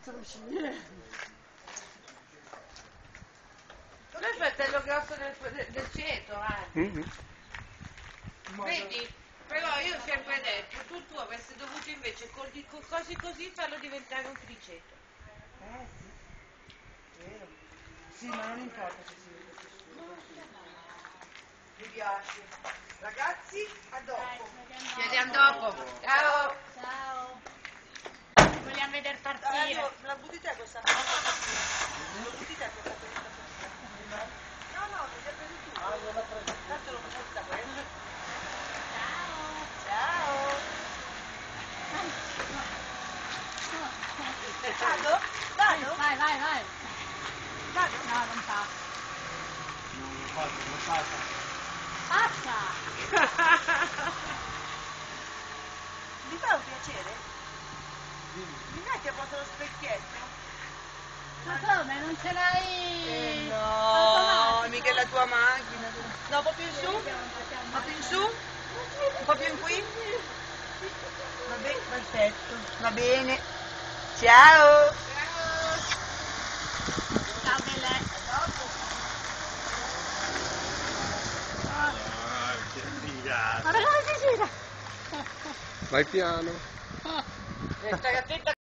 Lui è il fratello grosso del ceto, Vedi? Però io ho sempre detto, tu avresti dovuto invece con così farlo diventare un criceto. Sì, vero. Sì, ma non importa se si vede questo. Mi piace. Ragazzi, a dopo. Ci vediamo dopo. Ciao. Ciao. Vogliamo vedere partire. La butti te questa cosa? La butti te questa cosa? No, no, mi hai preso tu. Ah, non l'ho preso. Tanto lo faccio da prendere. Ciao. Vado? Vado? Vai. Vado? No, non passa. Non passa. Passa! Mi fa un piacere? Mi metti a posto lo specchietto? Ma come? Non ce l'hai? No, mica è la tua macchina. No, un po' più in su? Un po' più in su? Un po' più in qui? Va bene, perfetto. Va bene. Ciao. Ciao belle. Guarda come si gira. Vai piano. Stai attenta